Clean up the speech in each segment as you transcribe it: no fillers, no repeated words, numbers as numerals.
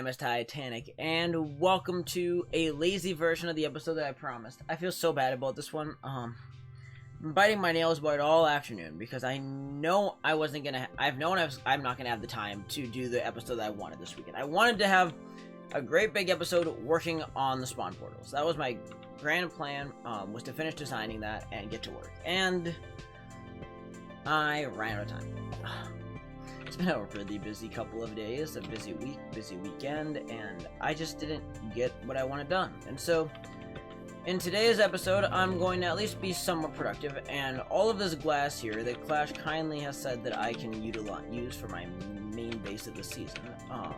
name is Titanic, and welcome to a lazy version of the episode that I promised. I feel so bad about this one. I'm biting my nails about it all afternoon because I know I wasn't gonna. I'm not gonna have the time to do the episode that I wanted this weekend. I wanted to have a great big episode working on the spawn portals. That was my grand plan. Was to finish designing that and get to work, and I ran out of time. It's been a really busy couple of days, a busy week, busy weekend, and I just didn't get what I wanted done. And so, in today's episode, I'm going to at least be somewhat productive, and all of this glass here that Clash kindly has said that I can use for my main base of the season. I'm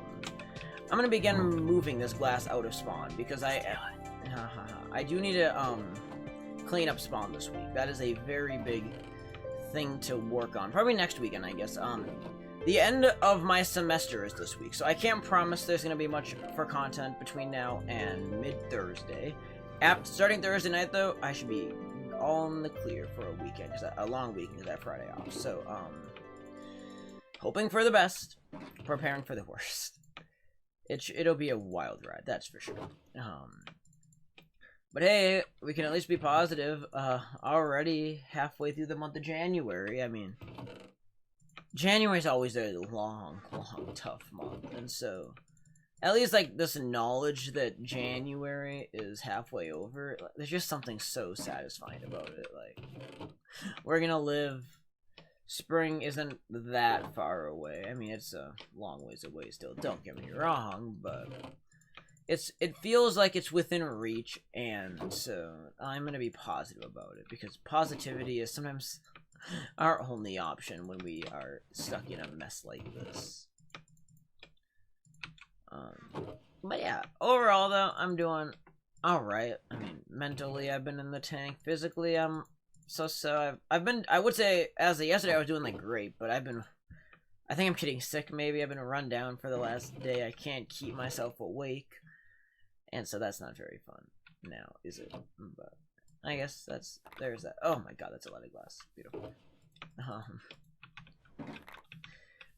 going to begin moving this glass out of spawn, because I do need to clean up spawn this week. That is a very big thing to work on. Probably next weekend, I guess. The end of my semester is this week, so I can't promise there's going to be much for content between now and mid-Thursday. Starting Thursday night, though, I should be all in the clear for a weekend, a long weekend, because I have Friday off. So, hoping for the best, preparing for the worst. It'll be a wild ride, that's for sure. But hey, we can at least be positive. Already halfway through the month of January. I mean, January's always a long, tough month, and so at least like this knowledge that January is halfway over, there's just something so satisfying about it. Like, we're gonna live. Spring isn't that far away. I mean, it's a long ways away still. Don't get me wrong, but it feels like it's within reach, and so I'm gonna be positive about it because positivity is sometimes our only option when we are stuck in a mess like this. But yeah, overall though, I'm doing alright. I mean, mentally I've been in the tank. Physically I'm I would say as of yesterday I was doing like great, but I think I'm getting sick maybe. I've been run down for the last day. I can't keep myself awake. And so that's not very fun now, is it? But I guess there's that. Oh my god, that's a lot of glass. Beautiful.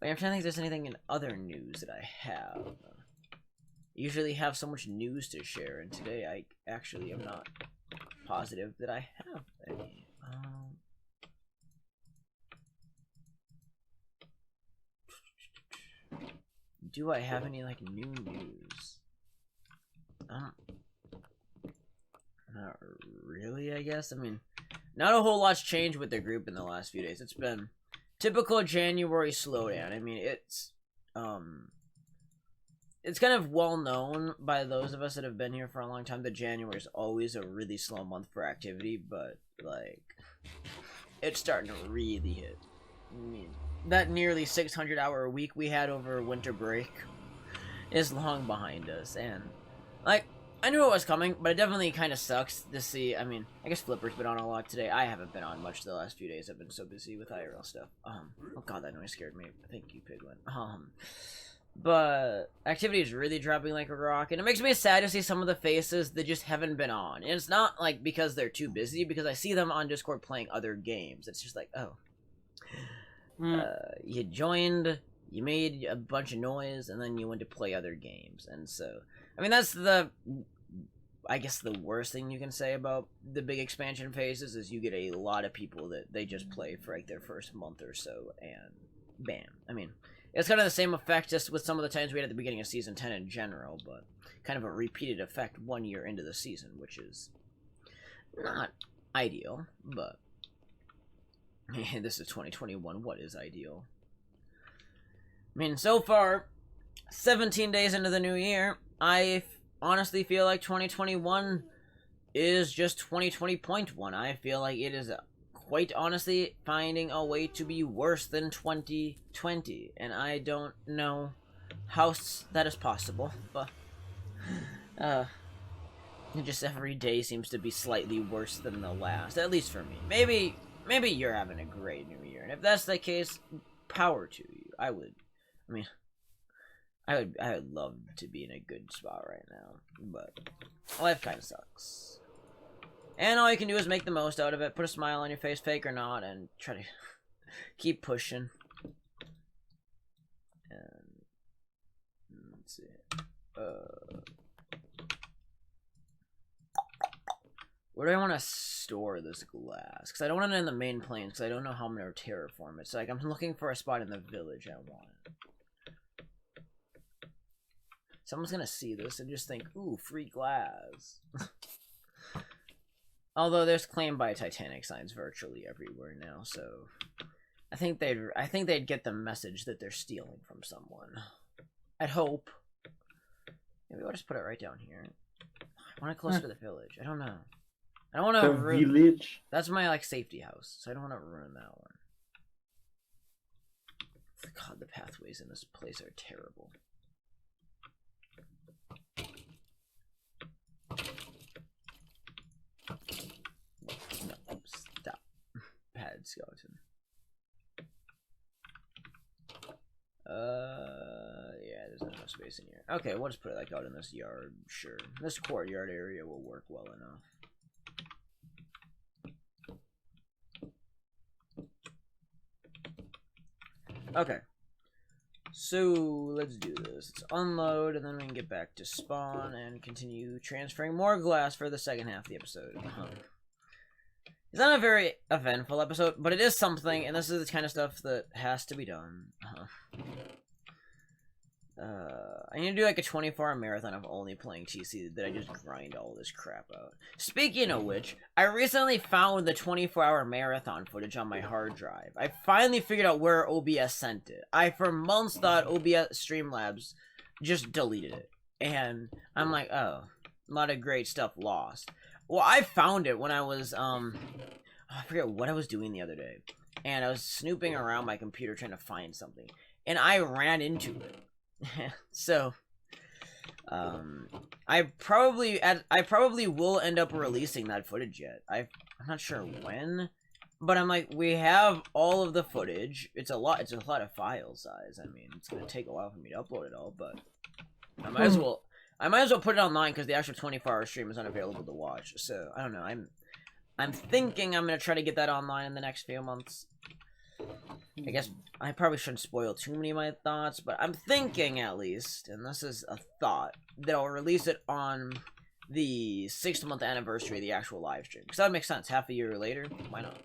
Wait, I'm trying to think if there's anything in other news that I have. Usually have so much news to share, and today I actually am not positive that I have any. Do I have any like new news? Not really, I guess. I mean, not a whole lot's changed with the group in the last few days. It's been typical January slowdown. I mean, it's kind of well known by those of us that have been here for a long time that January is always a really slow month for activity, but like it's starting to really hit. I mean, that nearly 600-hour week we had over winter break is long behind us, and like, I knew it was coming, but it definitely kind of sucks to see. I mean, I guess Flipper's been on a lot today. I haven't been on much the last few days. I've been so busy with IRL stuff. Oh god, that noise scared me. Thank you, Piglin. But activity is really dropping like a rock, and it makes me sad to see some of the faces that just haven't been on. And it's not like because they're too busy, because I see them on Discord playing other games. It's just like, oh, you joined, you made a bunch of noise, and then you went to play other games. And so, I mean, that's I guess the worst thing you can say about the big expansion phases is you get a lot of people that they just play for like their first month or so, and bam. I mean, it's kind of the same effect just with some of the times we had at the beginning of Season 10 in general, but kind of a repeated effect 1 year into the season, which is not ideal, but this is 2021. What is ideal? I mean, so far, 17 days into the new year, I honestly feel like 2021 is just 2020.1. I feel like it is quite honestly finding a way to be worse than 2020, and I don't know how that is possible, but just every day seems to be slightly worse than the last, at least for me. Maybe you're having a great new year, and if that's the case, power to you. I would love to be in a good spot right now, but life kind of sucks. And all you can do is make the most out of it, put a smile on your face, fake or not, and try to keep pushing. And let's see. Where do I want to store this glass? Because I don't want it in the main plains, because I don't know how I'm going to terraform it. So, like, I'm looking for a spot in the village I want. Someone's going to see this and just think, ooh, free glass. Although there's claim by Titanic signs virtually everywhere now, so I think they'd get the message that they're stealing from someone. I'd hope. Maybe I'll just put it right down here. I want it closer to the village. I don't know. I don't want to ruin... village? That's my, like, safety house, so I don't want to ruin that one. God, the pathways in this place are terrible. No, stop. Bad skeleton. Yeah, there's not enough space in here. Okay, we'll just put it like out in this yard. Sure. This courtyard area will work well enough. Okay. So, let's do this. Let's unload, and then we can get back to spawn and continue transferring more glass for the second half of the episode. It's not a very eventful episode, but it is something, and this is the kind of stuff that has to be done. I need to do like a 24-hour marathon of only playing TC that I just grind all this crap out. Speaking of which, I recently found the 24-hour marathon footage on my hard drive. I finally figured out where OBS sent it. I for months thought OBS Streamlabs just deleted it. And I'm like, oh, a lot of great stuff lost. Well, I found it when I was, I forget what I was doing the other day. And I was snooping around my computer trying to find something. And I ran into it. So, I probably will end up releasing that footage yet. I'm not sure when, but I'm like, we have all of the footage. It's a lot of file size. I mean, it's gonna take a while for me to upload it all, but I might as well put it online because the actual 24-hour stream is unavailable to watch. So I don't know. I'm thinking I'm gonna try to get that online in the next few months. I guess I probably shouldn't spoil too many of my thoughts, but I'm thinking at least, and this is a thought, that I'll release it on the 6th-month anniversary of the actual live stream. Because that would make sense. Half a year later, why not?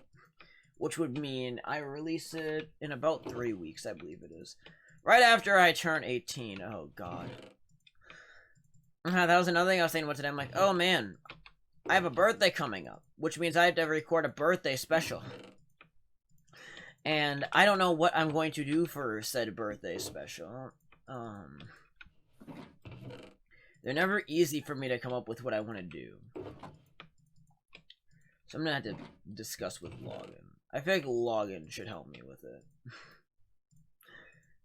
Which would mean I release it in about 3 weeks, I believe it is. Right after I turn 18. Oh, God. That was another thing I was thinking about today. I'm like, oh, man. I have a birthday coming up, which means I have to record a birthday special. And I don't know what I'm going to do for said birthday special. They're never easy for me to come up with what I want to do. So I'm gonna have to discuss with Login. I feel like Login should help me with it.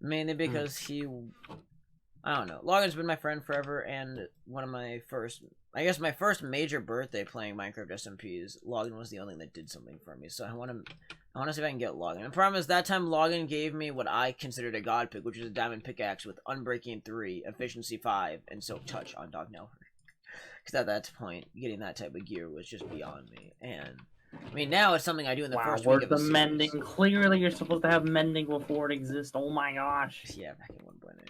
Mainly because I don't know. Logan's been my friend forever, and one of my first, I guess my first major birthday playing Minecraft SMPs, Logan was the only thing that did something for me, so I want to see if I can get Logan. The problem is, that time Logan gave me what I considered a god pick, which is a diamond pickaxe with Unbreaking 3, Efficiency 5, and Silk Touch on Dog Nelver. Because at that point, getting that type of gear was just beyond me, and I mean, now it's something I do in the first week of the series. Mending? Clearly, you're supposed to have mending before it exists. Oh my gosh. Yeah, back in 1.8.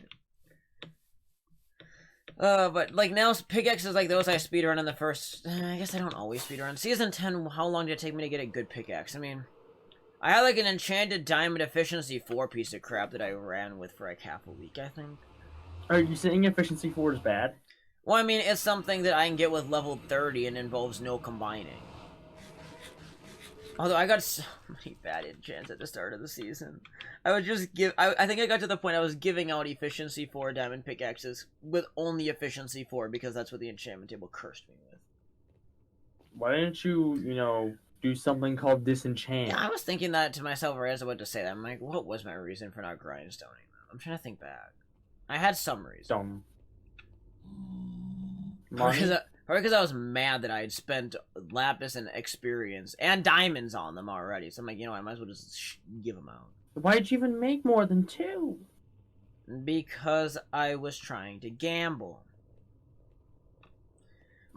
But, like, now pickaxes like those I speedrun in the first... I guess I don't always speedrun. Season 10, how long did it take me to get a good pickaxe? I mean, I had, like, an enchanted diamond efficiency 4 piece of crap that I ran with for, like, half a week, I think. Are you saying efficiency 4 is bad? Well, I mean, it's something that I can get with level 30 and involves no combining. Although I got so many bad enchants at the start of the season. I would just I think I got to the point I was giving out efficiency 4 diamond pickaxes with only efficiency 4 because that's what the enchantment table cursed me with. Why didn't you, do something called disenchant? Yeah, I was thinking that to myself right as I was about to say that. I'm like, what was my reason for not grindstoning them? I'm trying to think back. I had some reason. Probably because I was mad that I had spent lapis and experience and diamonds on them already. So I'm like, I might as well just give them out. Why'd you even make more than 2? Because I was trying to gamble.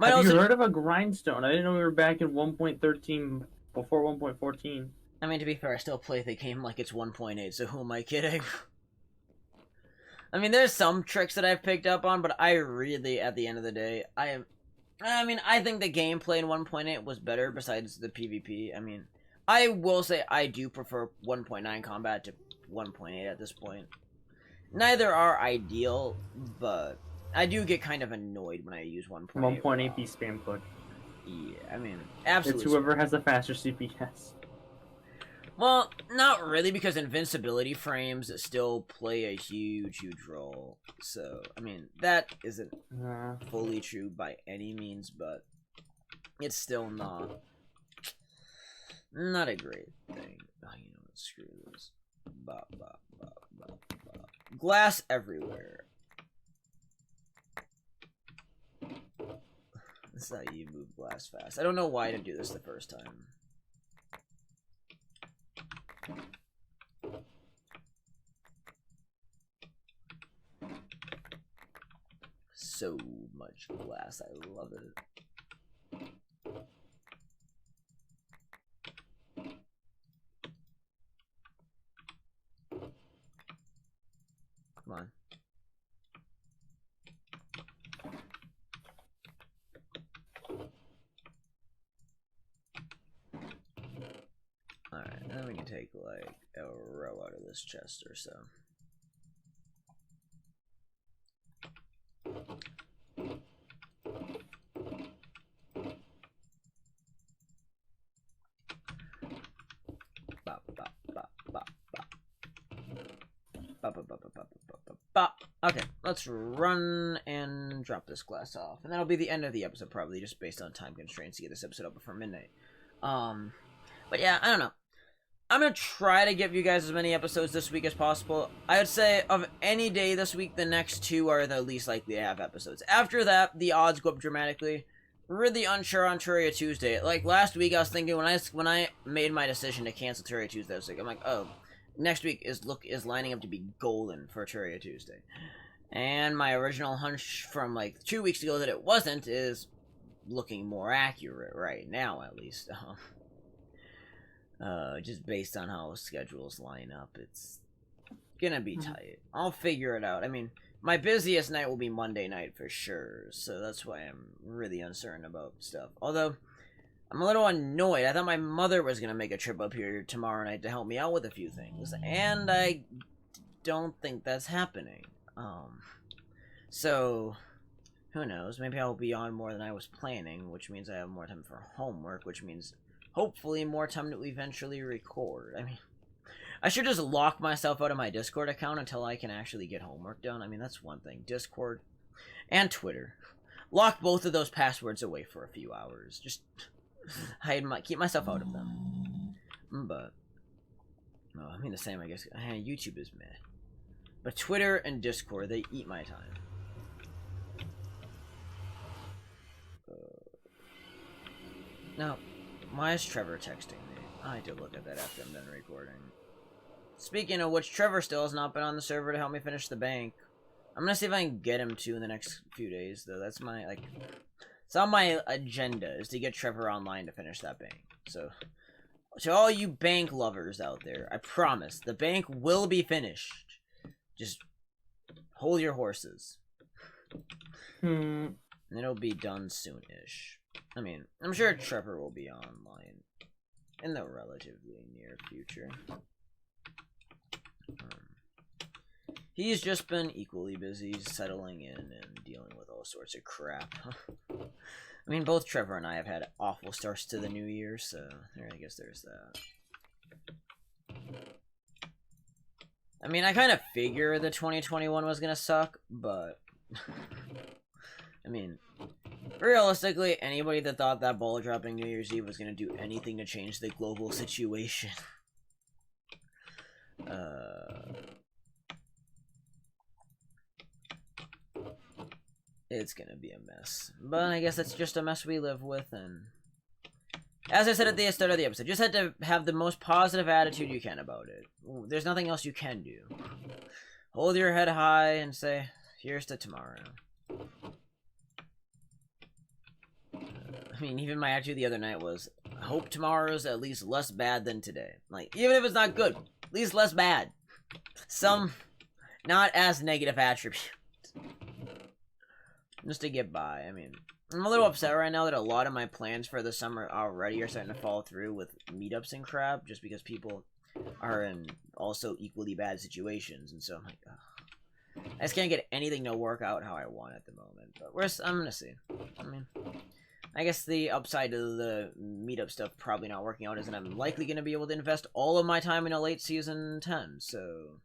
Have you heard of a grindstone? I didn't know we were back in 1.13 before 1.14. I mean, to be fair, I still play the game like it's 1.8, so who am I kidding? I mean, there's some tricks that I've picked up on, but I really, at the end of the day, I think the gameplay in 1.8 was better besides the PvP. I mean, I will say I do prefer 1.9 combat to 1.8 at this point. Neither are ideal, but I do get kind of annoyed when I use 1.8. 1.8 be spam click. Yeah, I mean, absolutely. It's whoever has the faster CPS. Well, not really, because invincibility frames still play a huge role. So, I mean, that isn't fully true by any means, but it's still not a great thing. Oh, you know what? Screw this. Glass everywhere. This is how you move glass fast. I don't know why I didn't do this the first time. So much glass, I love it. Come on. Alright, then we can take like a row out of this chest or so. Okay, let's run and drop this glass off. And that'll be the end of the episode, probably, just based on time constraints to get this episode up before midnight. But yeah, I don't know. I'm gonna try to give you guys as many episodes this week as possible. I would say of any day this week, the next two are the least likely to have episodes. After that, the odds go up dramatically. Really unsure on Terraria Tuesday. Like last week, I was thinking when I made my decision to cancel Terraria Tuesday, I was like, I'm like, oh, next week is lining up to be golden for Terraria Tuesday. And my original hunch from like 2 weeks ago that it wasn't is looking more accurate right now, at least. Just based on how schedules line up, it's gonna be tight. I'll figure it out. I mean, my busiest night will be Monday night for sure, so that's why I'm really uncertain about stuff. Although, I'm a little annoyed. I thought my mother was gonna make a trip up here tomorrow night to help me out with a few things, and I don't think that's happening. So, who knows? Maybe I'll be on more than I was planning, which means I have more time for homework, which means hopefully more time to eventually record. I mean, I should just lock myself out of my Discord account until I can actually get homework done. I mean, that's one thing. Discord and Twitter. Lock both of those passwords away for a few hours. Just keep myself out of them. But, I mean the same, I guess. YouTube is meh. But Twitter and Discord, they eat my time. Now, why is Trevor texting me? I did look at that after I'm done recording. Speaking of which, Trevor still has not been on the server to help me finish the bank. I'm gonna see if I can get him to in the next few days, though. That's my, like... It's on my agenda, is to get Trevor online to finish that bank. So, to all you bank lovers out there, I promise, the bank will be finished. Just hold your horses. And it'll be done soon-ish. I mean, I'm sure Trevor will be online in the relatively near future. He's just been equally busy settling in and dealing with all sorts of crap. I mean, both Trevor and I have had awful starts to the new year, so I guess there's that. I mean, I kind of figured that 2021 was gonna suck, but... I mean, realistically, anybody that thought that ball dropping New Year's Eve was gonna do anything to change the global situation... It's gonna be a mess. But I guess that's just a mess we live with, and... As I said at the start of the episode, just had to have the most positive attitude you can about it. There's nothing else you can do. Hold your head high and say, here's to tomorrow. I mean, even my attitude the other night was, I hope tomorrow's at least less bad than today. Like, even if it's not good, at least less bad. not as negative attribute. Just to get by. I mean, I'm a little upset right now that a lot of my plans for the summer already are starting to fall through with meetups and crap, just because people are in also equally bad situations, and so I'm like, ugh. I just can't get anything to work out how I want at the moment, but I'm gonna see. I mean, I guess the upside of the meetup stuff probably not working out is that I'm likely gonna be able to invest all of my time in a late season 10, so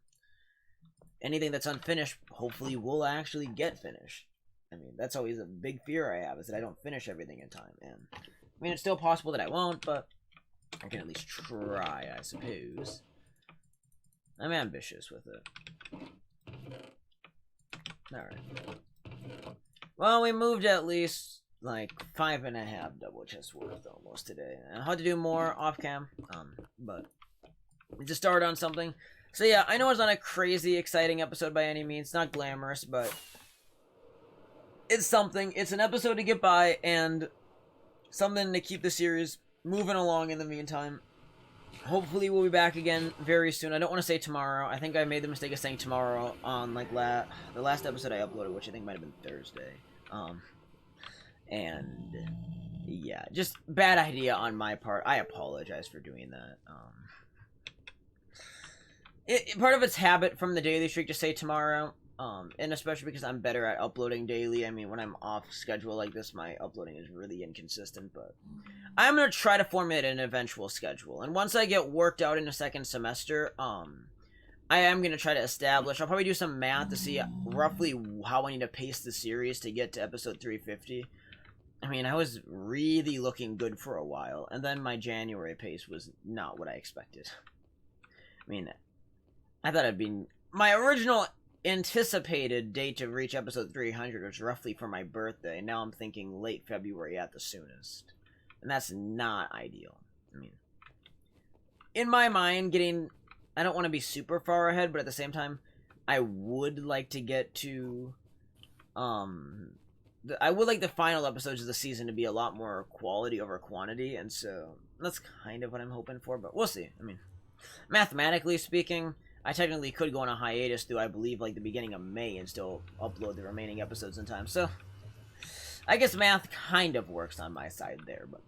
anything that's unfinished hopefully will actually get finished. I mean, that's always a big fear I have, is that I don't finish everything in time, and I mean, it's still possible that I won't, but I can at least try, I suppose. I'm ambitious with it. Alright. Well, we moved at least, like, 5.5 double chest worth almost today. I had to do more off-cam, but to start on something. So yeah, I know it's not a crazy exciting episode by any means, it's not glamorous, but it's something. It's an episode to get by, and something to keep the series moving along in the meantime. Hopefully we'll be back again very soon. I don't want to say tomorrow. I think I made the mistake of saying tomorrow on, like, the last episode I uploaded, which I think might have been Thursday. And yeah, just bad idea on my part. I apologize for doing that. Part of it's habit from the daily streak to say tomorrow. And especially because I'm better at uploading daily. I mean, when I'm off schedule like this, my uploading is really inconsistent, but I'm going to try to formulate an eventual schedule. And once I get worked out in the second semester, I am going to try to establish, I'll probably do some math to see roughly how I need to pace the series to get to episode 350. I mean, I was really looking good for a while, and then my January pace was not what I expected. I mean, I thought it'd be... My original anticipated date to reach episode 300 was roughly for my birthday. Now I'm thinking late February at the soonest. And that's not ideal. I mean, in my mind, I don't want to be super far ahead, but at the same time, I would like to get to, I would like the final episodes of the season to be a lot more quality over quantity, and so that's kind of what I'm hoping for, but we'll see. I mean, mathematically speaking, I technically could go on a hiatus through, I believe, like, the beginning of May and still upload the remaining episodes in time, so I guess math kind of works on my side there, but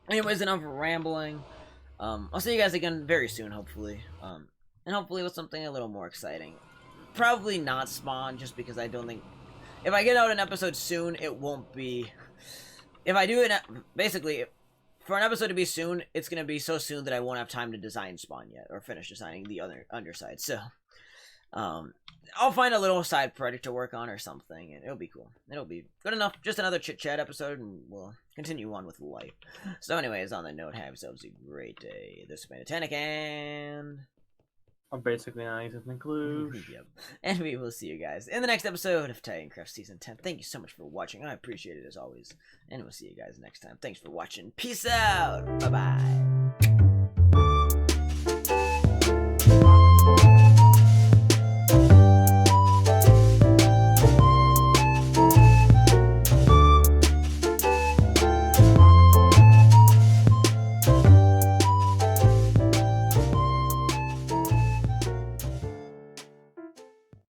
anyways, enough rambling. I'll see you guys again very soon, hopefully, and hopefully with something a little more exciting. Probably not Spawn, just because I don't think... If I get out an episode soon, it won't be... If I do it... Basically, for an episode to be soon, it's going to be so soon that I won't have time to design Spawn yet, or finish designing the other underside, so... I'll find a little side project to work on or something, and it'll be cool. It'll be good enough. Just another chit-chat episode, and we'll continue on with life. So anyways, on that note, have yourselves a great day. This has been Titanic, and... I'm basically not even include. Yep. And we will see you guys in the next episode of Titancraft Season 10. Thank you so much for watching. I appreciate it as always. And we'll see you guys next time. Thanks for watching. Peace out. Bye-bye.